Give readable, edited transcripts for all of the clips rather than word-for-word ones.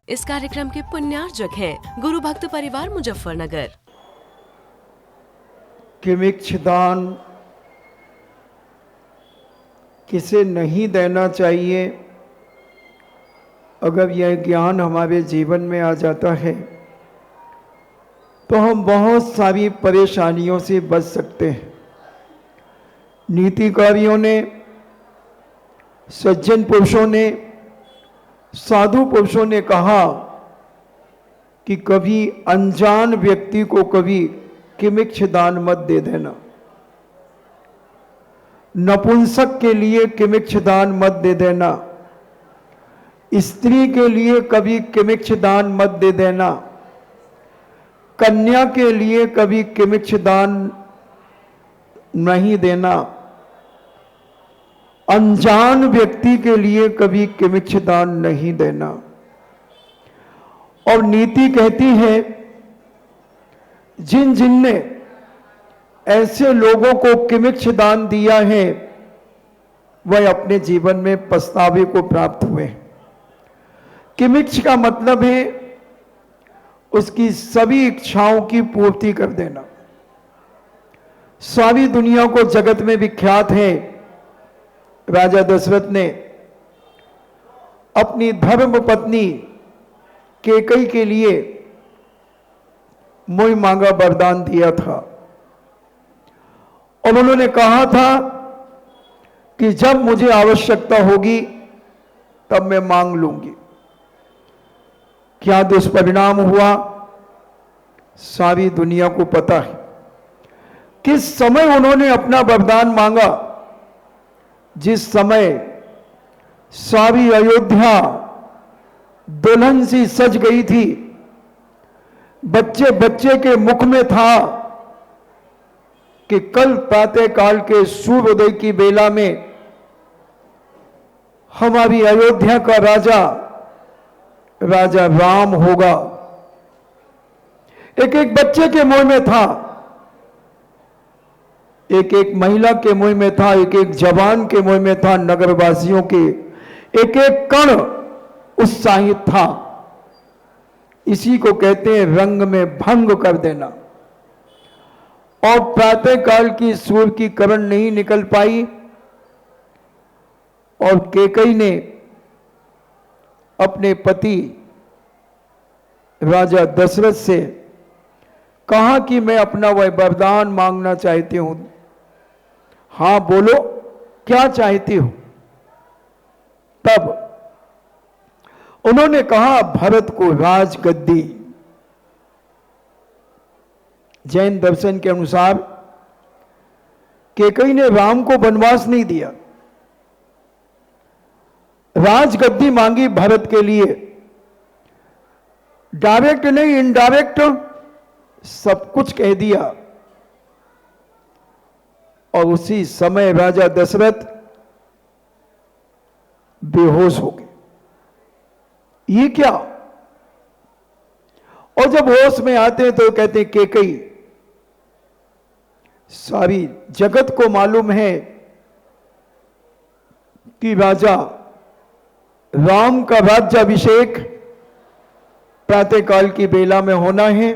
इस कार्यक्रम के पुण्यार्जक हैं गुरु भक्त परिवार मुजफ्फरनगर। किमिक्ष दान किसे नहीं देना चाहिए, अगर यह ज्ञान हमारे जीवन में आ जाता है तो हम बहुत सारी परेशानियों से बच सकते हैं। नीतिकारियों ने, सज्जन पुरुषों ने, साधु पुरुषों ने कहा कि कभी अनजान व्यक्ति को कभी किमिक्ष दान मत दे देना। नपुंसक के लिए किमिक्ष दान मत दे देना। स्त्री के लिए कभी किमिक्ष दान मत दे देना। कन्या के लिए कभी किमिक्ष दान नहीं देना। अनजान व्यक्ति के लिए कभी किमिक्ष दान नहीं देना। और नीति कहती है, जिन जिन ने ऐसे लोगों को किमिक्ष दान दिया है वह अपने जीवन में पछतावे को प्राप्त हुए। किमिक्ष का मतलब है उसकी सभी इच्छाओं की पूर्ति कर देना। सारी दुनिया को जगत में विख्यात है, राजा दशरथ ने अपनी धर्म पत्नी कैकेयी के लिए मोह मांगा वरदान दिया था और उन्होंने कहा था कि जब मुझे आवश्यकता होगी तब मैं मांग लूंगी। क्या दुष्परिणाम हुआ सारी दुनिया को पता है। किस समय उन्होंने अपना वरदान मांगा? जिस समय सारी अयोध्या दुल्हन सी सज गई थी, बच्चे बच्चे के मुख में था कि कल प्रातः काल के सूर्योदय की बेला में हमारी अयोध्या का राजा राम होगा। एक एक बच्चे के मुंह में था, एक एक महिला के मुंह में था, एक एक जवान के मुंह में था, नगरवासियों के एक एक कण उत्साहित था। इसी को कहते हैं रंग में भंग कर देना। और प्रातः काल की सूर्य की किरण नहीं निकल पाई और कैकेयी ने अपने पति राजा दशरथ से कहा कि मैं अपना वह वरदान मांगना चाहती हूं। हां बोलो, क्या चाहती हो? तब उन्होंने कहा भरत को राजगद्दी। जैन दर्शन के अनुसार कैकेयी ने राम को वनवास नहीं दिया, राजगद्दी मांगी भरत के लिए। डायरेक्ट नहीं, इनडायरेक्ट सब कुछ कह दिया। और उसी समय राजा दशरथ बेहोश हो गए। ये क्या? और जब होश में आते हैं तो कहते हैं कैकेयी, सारी जगत को मालूम है कि राजा राम का राज्याभिषेक प्रातःकाल की बेला में होना है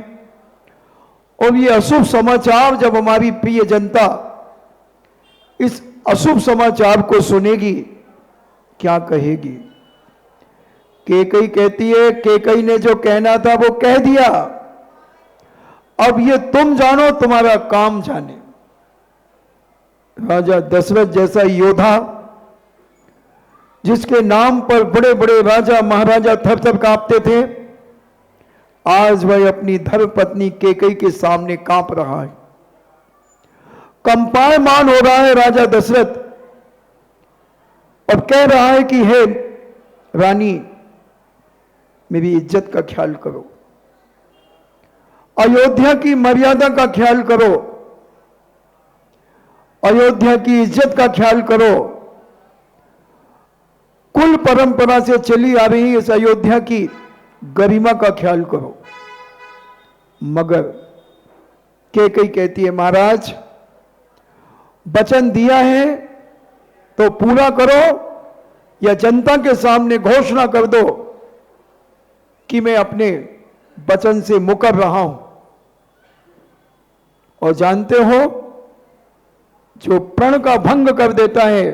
और ये अशुभ समाचार जब हमारी प्रिय जनता इस अशुभ समाचार को सुनेगी क्या कहेगी? कैकेयी कहती है, कैकेयी ने जो कहना था वो कह दिया, अब ये तुम जानो, तुम्हारा काम जाने। राजा दशरथ जैसा योद्धा, जिसके नाम पर बड़े बड़े राजा महाराजा थर थर कांपते थे, आज वह अपनी धर्मपत्नी कैकेयी के सामने कांप रहा है, कंपायमान हो रहा है राजा दशरथ, और कह रहा है कि हे रानी, मेरी इज्जत का ख्याल करो, अयोध्या की मर्यादा का ख्याल करो, अयोध्या की इज्जत का ख्याल करो, कुल परंपरा से चली आ रही इस अयोध्या की गरिमा का ख्याल करो। मगर कैकेयी कहती है, महाराज वचन दिया है तो पूरा करो या जनता के सामने घोषणा कर दो कि मैं अपने वचन से मुकर रहा हूं। और जानते हो, जो प्रण का भंग कर देता है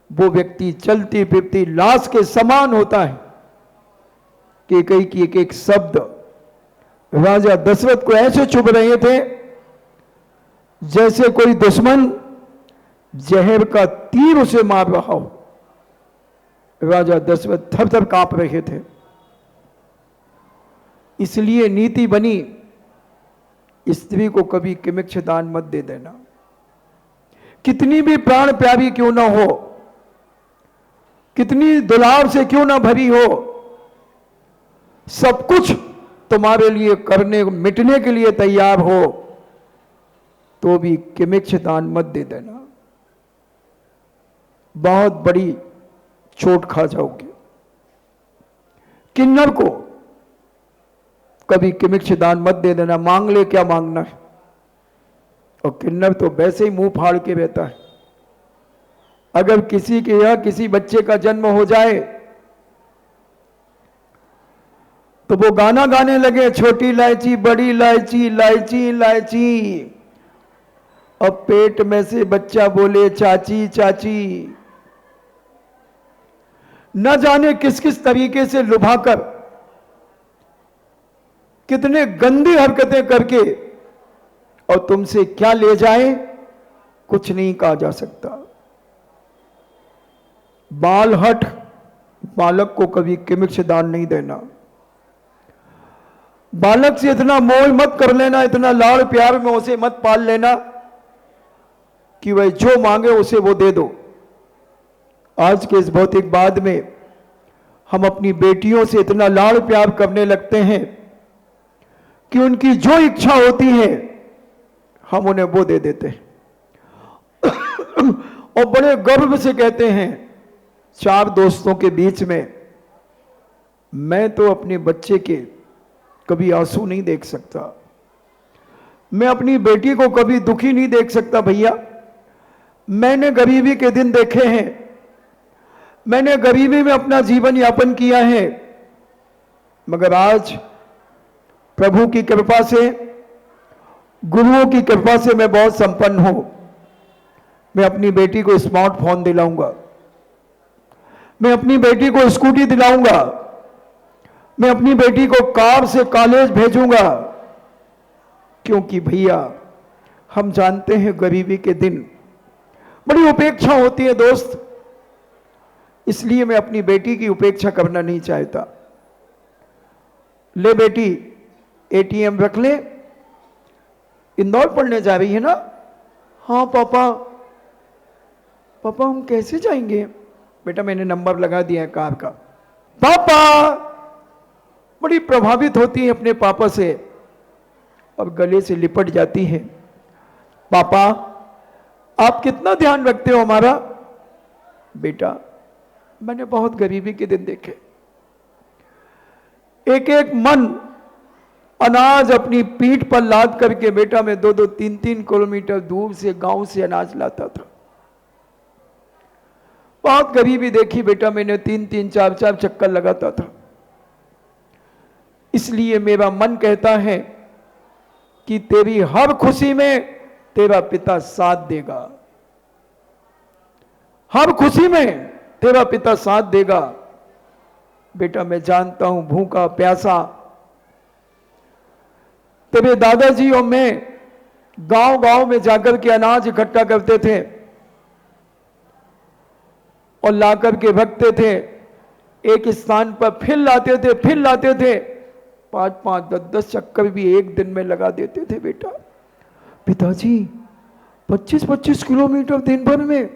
वो व्यक्ति चलती फिरती लाश के समान होता है। कि कई की एक शब्द राजा दशरथ को ऐसे चुभ रहे थे जैसे कोई दुश्मन जहर का तीर उसे मार रहा हो। राजा दशरथ थर थर कांप रहे थे। इसलिए नीति बनी, स्त्री को कभी किमिक्ष दान मत दे देना, कितनी भी प्राण प्यारी क्यों ना हो, कितनी दुलार से क्यों ना भरी हो, सब कुछ तुम्हारे लिए करने मिटने के लिए तैयार हो, तो भी किमिक्ष दान मत दे देना, बहुत बड़ी चोट खा जाओगे। किन्नर को कभी किमिक्ष दान मत दे देना, मांग ले क्या मांगना है। और किन्नर तो वैसे ही मुंह फाड़ के रहता है। अगर किसी के यहां किसी बच्चे का जन्म हो जाए तो वो गाना गाने लगे, छोटी इलायची बड़ी इलायची इलायची इलायची। अब पेट में से बच्चा बोले चाची चाची। न जाने किस किस तरीके से लुभाकर, कितने गंदी हरकतें करके और तुमसे क्या ले जाए कुछ नहीं कहा जा सकता। बालहट बालक को कभी किमिक्ष दान नहीं देना। बालक से इतना मोह मत कर लेना, इतना लाड़ प्यार में उसे मत पाल लेना कि वह जो मांगे उसे वो दे दो। आज के इस भौतिकवाद में हम अपनी बेटियों से इतना लाड़ प्यार करने लगते हैं कि उनकी जो इच्छा होती है हम उन्हें वो दे देते हैं। और बड़े गर्व से कहते हैं, चार दोस्तों के बीच में मैं तो अपने बच्चे के कभी आंसू नहीं देख सकता, मैं अपनी बेटी को कभी दुखी नहीं देख सकता। भैया, मैंने गरीबी के दिन देखे हैं, मैंने गरीबी में अपना जीवन यापन किया है, मगर आज प्रभु की कृपा से, गुरुओं की कृपा से मैं बहुत संपन्न हूं। मैं अपनी बेटी को स्मार्टफोन दिलाऊंगा, मैं अपनी बेटी को स्कूटी दिलाऊंगा, मैं अपनी बेटी को कार से कॉलेज भेजूंगा, क्योंकि भैया हम जानते हैं गरीबी के दिन बड़ी उपेक्षा होती है दोस्त। इसलिए मैं अपनी बेटी की उपेक्षा करना नहीं चाहता। ले बेटी, एटीएम रख ले। इंदौर पढ़ने जा रही है ना? हाँ पापा। पापा हम कैसे जाएंगे? बेटा मैंने नंबर लगा दिया है कार का। पापा, बड़ी प्रभावित होती है अपने पापा से और गले से लिपट जाती है। पापा आप कितना ध्यान रखते हो हमारा? बेटा मैंने बहुत गरीबी के दिन देखे, एक एक मन अनाज अपनी पीठ पर लाद करके बेटा मैं 2-2, 3-3 किलोमीटर दूर से गांव से अनाज लाता था। बहुत गरीबी देखी बेटा मैंने, 3-3, 4-4 चक्कर लगाता था। इसलिए मेरा मन कहता है कि तेरी हर खुशी में तेरा पिता साथ देगा, हर खुशी में तेरा पिता साथ देगा। बेटा मैं जानता हूं भूखा प्यासा तेरे दादाजी और मैं गांव गांव में जाकर के अनाज इकट्ठा करते थे और लाकर के रखते थे। एक स्थान पर फिर लाते थे, फिर लाते थे। 5-5, 10-10 चक्कर भी एक दिन में लगा देते थे बेटा। पिताजी 25-25 किलोमीटर दिन भर में?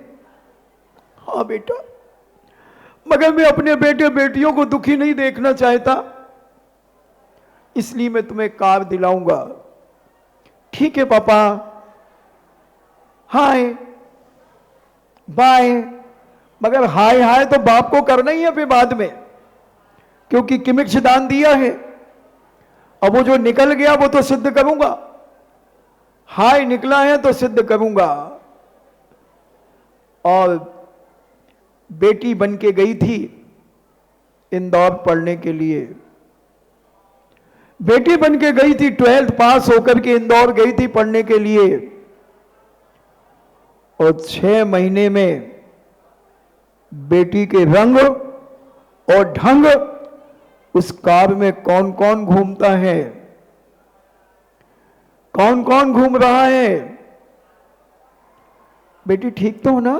हाँ बेटा, मगर मैं अपने बेटे बेटियों को दुखी नहीं देखना चाहता, इसलिए मैं तुम्हें कार दिलाऊंगा। ठीक है पापा, हाय बाय। मगर हाय हाय तो बाप को करना ही है फिर बाद में, क्योंकि किमिक्ष दान दिया है। अब वो जो निकल गया वो तो सिद्ध करूंगा, हाय निकला है तो सिद्ध करूंगा। और बेटी बन के गई थी इंदौर पढ़ने के लिए। बेटी बन के गई थी, 12th पास होकर के इंदौर गई थी पढ़ने के लिए, और 6 महीने में बेटी के रंग और ढंग, उस कार में कौन कौन घूमता है, कौन कौन घूम रहा है। बेटी ठीक तो हो ना,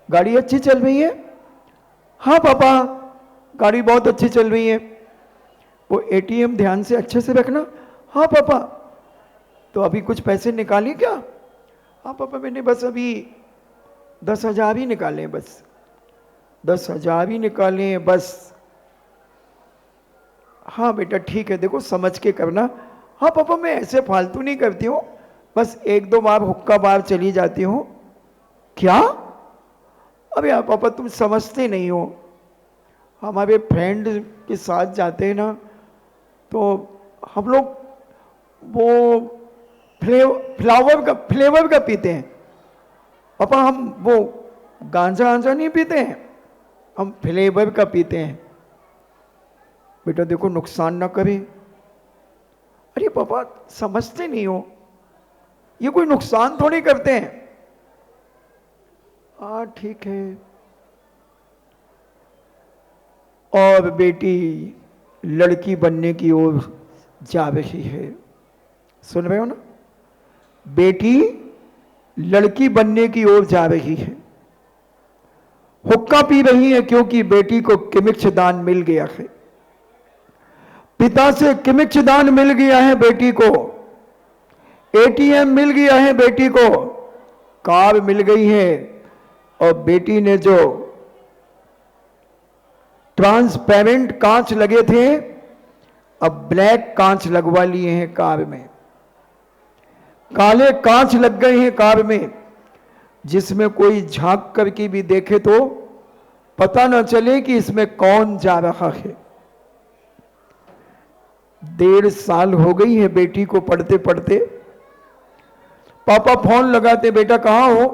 गाड़ी अच्छी चल रही है? हाँ पापा, गाड़ी बहुत अच्छी चल रही है। वो एटीएम ध्यान से अच्छे से रखना। हाँ पापा। तो अभी कुछ पैसे निकाली क्या? हाँ पापा, मैंने बस अभी 10,000 ही निकाले हैं, बस 10,000 ही निकाले हैं बस। हाँ बेटा ठीक है, देखो समझ के करना। हाँ पापा, मैं ऐसे फालतू नहीं करती हूँ, बस 1-2 बार हुक्का बार चली जाती हूँ। क्या? अबे यार पापा, तुम समझते नहीं हो, हमारे फ्रेंड के साथ जाते हैं ना, तो हम लोग वो फ्लेवर का पीते हैं पापा। हम वो गांजा नहीं पीते हैं, हम फ्लेवर का पीते हैं। बेटा देखो, नुकसान ना करे। अरे पापा, समझते नहीं हो, ये कोई नुकसान थोड़ी करते हैं। हाँ ठीक है। और बेटी लड़की बनने की ओर जा रही है। सुन रहे हो ना? बेटी लड़की बनने की ओर जा रही है। हुक्का पी रही है क्योंकि बेटी को किमिक्ष दान मिल गया है। पिता से किमिक्ष दान मिल गया है बेटी को, एटीएम मिल गया है बेटी को, कार मिल गई है, और बेटी ने जो ट्रांसपेरेंट कांच लगे थे, अब ब्लैक कांच लगवा लिए हैं कार में। काले कांच लग गए हैं कार में, जिसमें कोई झांक करके भी देखे तो पता न चले कि इसमें कौन जा रहा है। 1.5 साल हो गई है बेटी को पढ़ते पढ़ते। पापा फोन लगाते, बेटा कहाँ हो?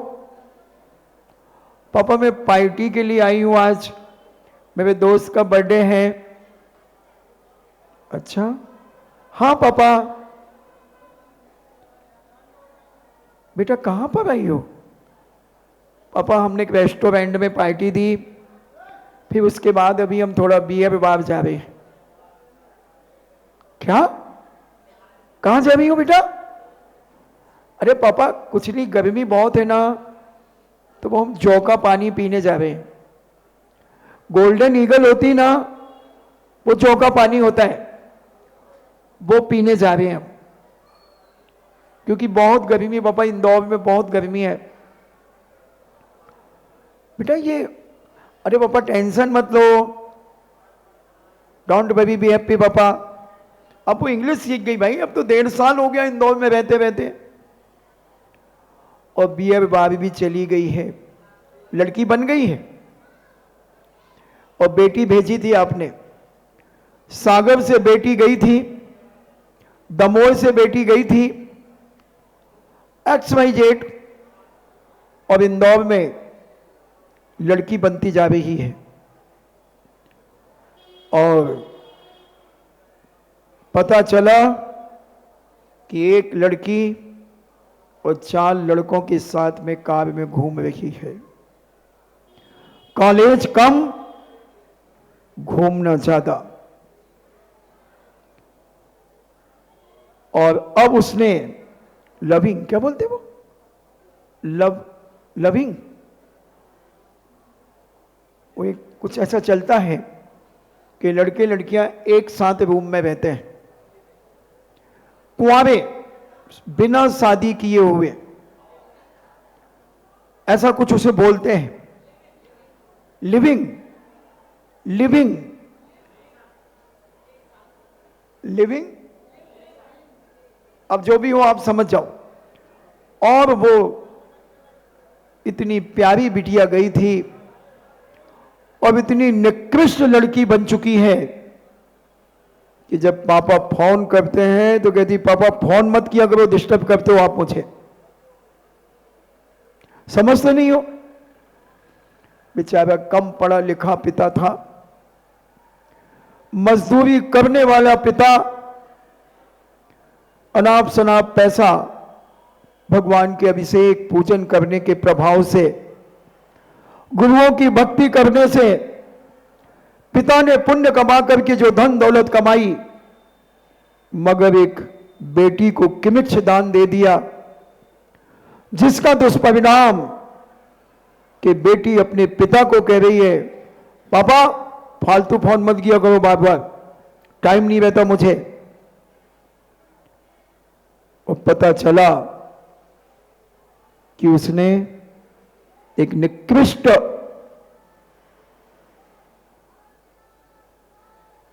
पापा मैं पार्टी के लिए आई हूं, आज मेरे दोस्त का बर्थडे है। अच्छा, हाँ पापा। बेटा कहां पर आई हो? पापा हमने एक रेस्टोरेंट में पार्टी दी, फिर उसके बाद अभी हम थोड़ा बियर बार जा रहे हैं। क्या? कहां जा रही हो बेटा? अरे पापा कुछ नहीं, गर्मी बहुत है ना, तो वो हम जौ का पानी पीने जा रहे हैं। गोल्डन ईगल होती ना, वो जौ का पानी होता है, वो पीने जा रहे हैं हम, क्योंकि बहुत गर्मी पापा, इंदौर में बहुत गर्मी है। बेटा ये, अरे पापा टेंशन मत लो, डोंट वरी, बी हैप्पी पापा। अब वो इंग्लिश सीख गई भाई, अब तो 1.5 साल हो गया इंदौर में रहते रहते। और बियर बार भी चली गई है, लड़की बन गई है। और बेटी भेजी थी आपने, सागर से बेटी गई थी, दमोह से बेटी गई थी, XYZ, और इंदौर में लड़की बनती जा रही है। और पता चला कि एक लड़की और 4 लड़कों के साथ में कार में घूम रही है। कॉलेज कम, घूमना ज्यादा। और अब उसने लविंग, क्या बोलते वो, लविंग, वो एक कुछ ऐसा चलता है कि लड़के लड़कियां एक साथ रूम में रहते हैं, कुंवारे, बिना शादी किए हुए, ऐसा कुछ उसे बोलते हैं। लिविंग, लिविंग, लिविंग, अब जो भी हो आप समझ जाओ। और वो इतनी प्यारी बिटिया गई थी, और इतनी निकृष्ट लड़की बन चुकी है कि जब पापा फोन करते हैं तो कहती, पापा फोन मत किया करो, डिस्टर्ब करते हो आप मुझे। समझते नहीं हो? बेचारा कम पढ़ा लिखा पिता था, मजदूरी करने वाला पिता अनाप शनाप पैसा भगवान के अभिषेक पूजन करने के प्रभाव से, गुरुओं की भक्ति करने से पिता ने पुण्य कमा करके जो धन दौलत कमाई, मगर एक बेटी को किमिच्छ दान दे दिया, जिसका दुष्परिणाम कि बेटी अपने पिता को कह रही है, पापा फालतू फोन मत किया करो, बार बार टाइम नहीं रहता मुझे। और पता चला कि उसने एक निकृष्ट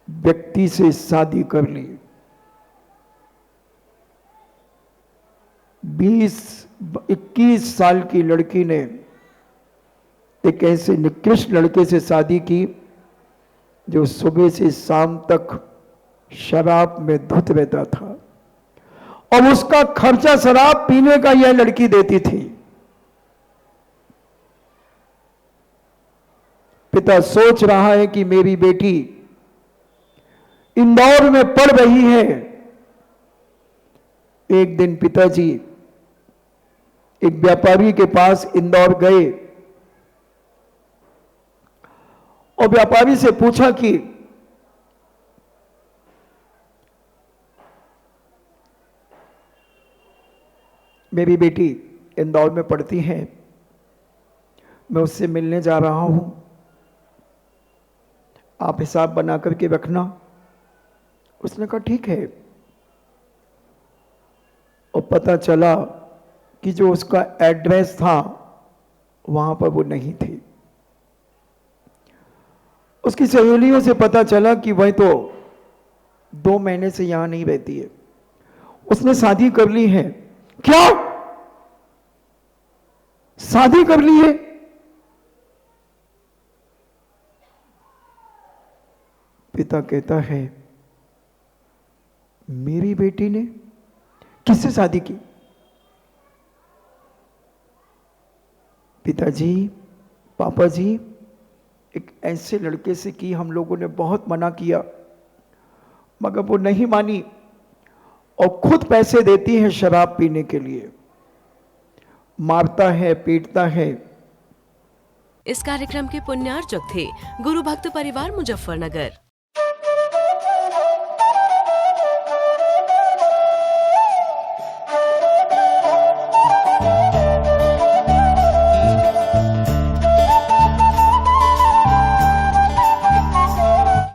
व्यक्ति से शादी कर ली। 21 साल की लड़की ने एक ऐसे निकृष्ट लड़के से शादी की जो सुबह से शाम तक शराब में धुत रहता था, और उसका खर्चा शराब पीने का यह लड़की देती थी। पिता सोच रहा है कि मेरी बेटी इंदौर में पढ़ रही है। एक दिन पिताजी एक व्यापारी के पास इंदौर गए और व्यापारी से पूछा कि मेरी बेटी इंदौर में पढ़ती है, मैं उससे मिलने जा रहा हूं, आप हिसाब बना करके रखना। उसने कहा ठीक है। और पता चला कि जो उसका एड्रेस था वहां पर वो नहीं थी। उसकी सहेलियों से पता चला कि वह तो 2 महीने से यहां नहीं रहती है, उसने शादी कर ली है। क्या शादी कर ली है? पिता कहता है मेरी बेटी ने किससे शादी की? पिताजी, पापा जी, एक ऐसे लड़के से की, हम लोगों ने बहुत मना किया मगर वो नहीं मानी और खुद पैसे देती है शराब पीने के लिए, मारता है, पीटता है। इस कार्यक्रम के पुण्यार्चक थे गुरु भक्त परिवार मुजफ्फरनगर।